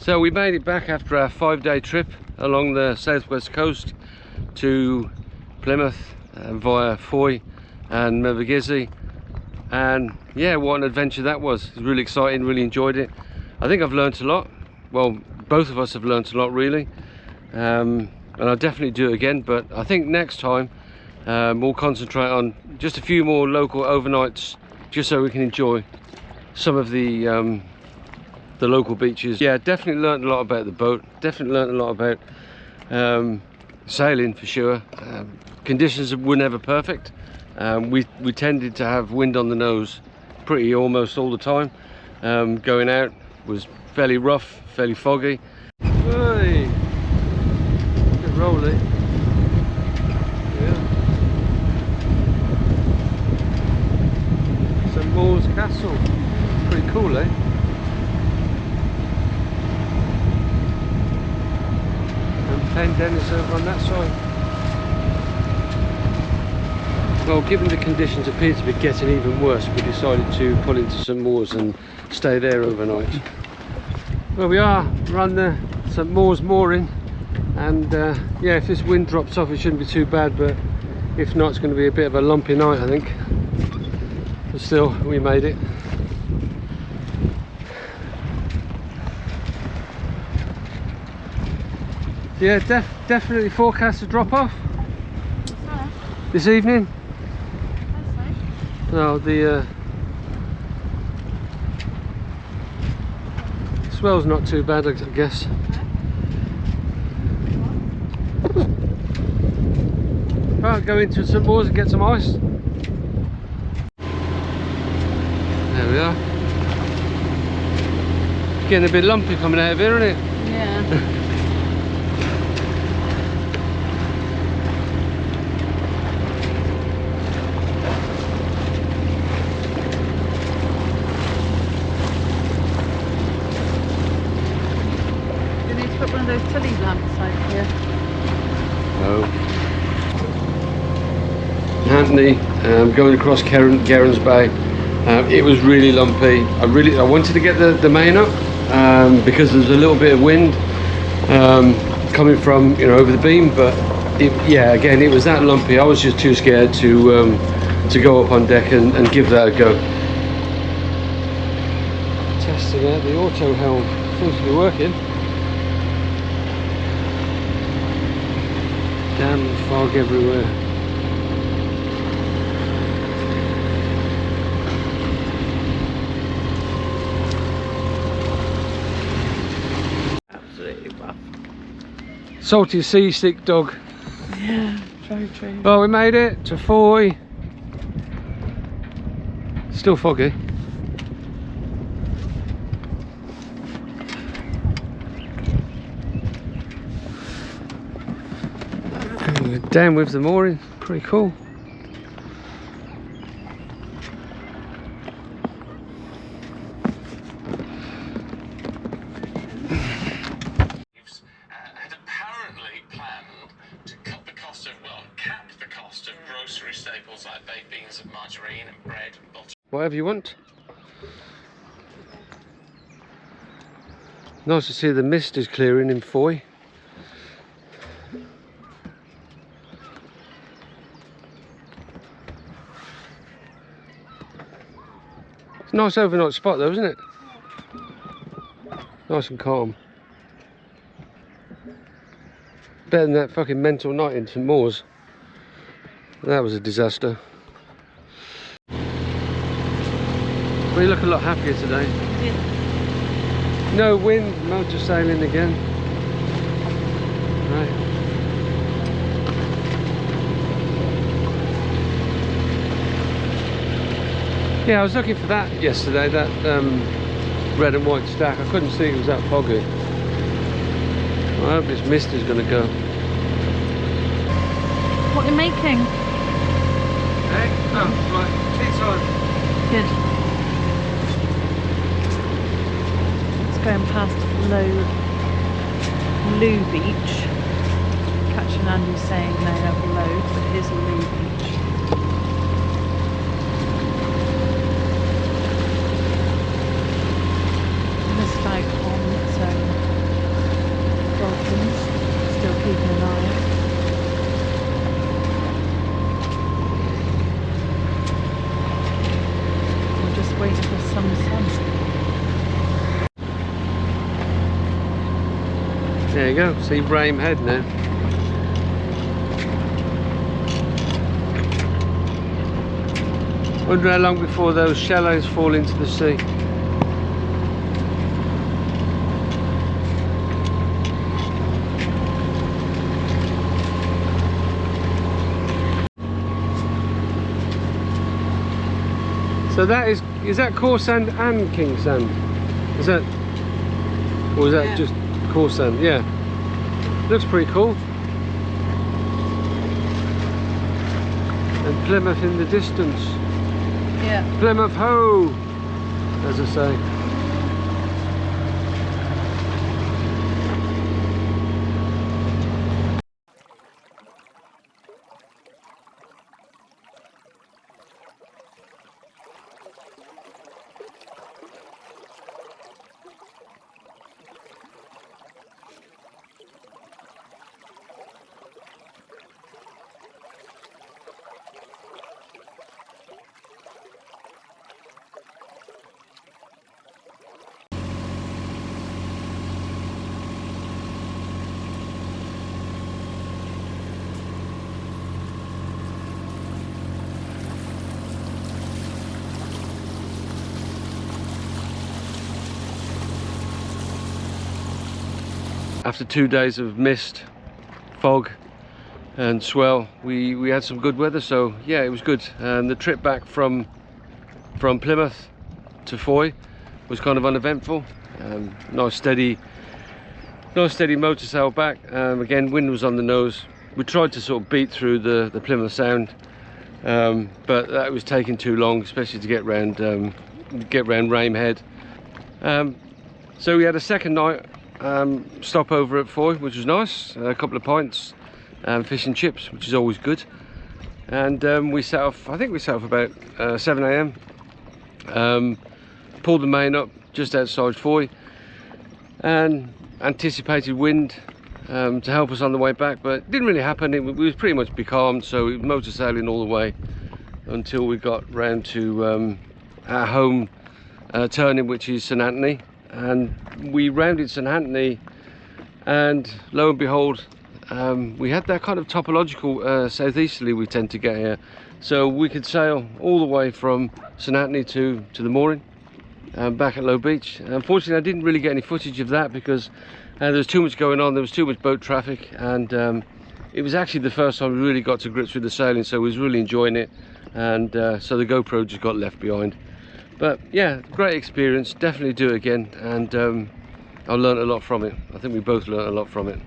So we made it back after our 5-day trip along the southwest coast to Plymouth via Fowey and Mawes, and yeah, what an adventure that was. It was really exciting, really enjoyed it. I think I've learnt a lot. Well, both of us have learnt a lot really, and I'll definitely do it again, but I think next time we'll concentrate on just a few more local overnights, just so we can enjoy some of the local beaches. Yeah, definitely learned a lot about the boat, definitely learned a lot about sailing for sure. Conditions were never perfect. We tended to have wind on the nose pretty almost all the time. Going out was fairly rough, fairly foggy. Hey, bit rolly. Yeah. St Mawes Castle, pretty cool, eh? Dennis over on that side. Well, given the conditions appear to be getting even worse, we decided to pull into St Mawes and stay there overnight. Well, we are around the St Mawes mooring, and yeah, if this wind drops off it shouldn't be too bad, but if not it's going to be a bit of a lumpy night I think. But still, we made it. Yeah, definitely forecast to drop off this evening. No, the swell's not too bad, I guess. Right, go into St Mawes and get some ice. There we are. Getting a bit lumpy coming out of here, isn't it? Yeah. Those tully lamps over here. Oh. Anthony, going across Gerrans Bay. It was really lumpy. I wanted to get the main up because there's a little bit of wind coming from over the beam, but yeah, again it was that lumpy. I was just too scared to go up on deck and give that a go. Testing out the auto helm. Seems to be working. Damn fog everywhere. Absolutely rough. Salty seasick dog. Yeah, very true. Well, we made it to Fowey. Still foggy. Down with the mooring, pretty cool. Had apparently planned to cut the cost of, well, cap the cost of grocery staples like baked beans and margarine and bread and butter. Whatever you want. Nice to see the mist is clearing in Fowey. Nice overnight spot though, isn't it? Nice and calm. Better than that fucking mental night in St Mawes. That was a disaster. Well, you look a lot happier today. Yeah. No wind, motor sailing again. Right. Yeah, I was looking for that yesterday, that red and white stack. I couldn't see it was that foggy. I hope this mist is going to go. What are you making? Hey? Oh, right. Tea time. Good. It's going past Loo Beach. Catching Andy saying they have Low, but it is Loo Beach. And the stag on its own. There you go, see Rame Head now. Wonder how long before those shallows fall into the sea. So that is that coarse sand and king sand? Is that, or is that just coarse sand? Yeah. Looks pretty cool. And Plymouth in the distance. Yeah. Plymouth ho! As I say. After 2 days of mist, fog and swell, we had some good weather, so yeah, it was good. And the trip back from Plymouth to Fowey was kind of uneventful. Nice steady motor sail back. Again, wind was on the nose. We tried to sort of beat through the Plymouth Sound, but that was taking too long, especially to get round Rame Head. So we had a second night stop over at Fowey, which was nice. A couple of pints, fish and chips, which is always good. And we set off, I think we set off about 7 AM. Pulled the main up just outside Fowey and anticipated wind to help us on the way back, but it didn't really happen. We was pretty much becalmed, so we motor sailing all the way until we got round to our home turning, which is St Anthony. And we rounded St Anthony, and lo and behold, we had that kind of topological southeasterly we tend to get here, so we could sail all the way from St Anthony to the mooring back at Low Beach. Unfortunately, I didn't really get any footage of that because there was too much going on. There was too much boat traffic, and it was actually the first time we really got to grips with the sailing, so we was really enjoying it. And so the GoPro just got left behind. But yeah, great experience, definitely do it again, and I learned a lot from it. I think we both learned a lot from it.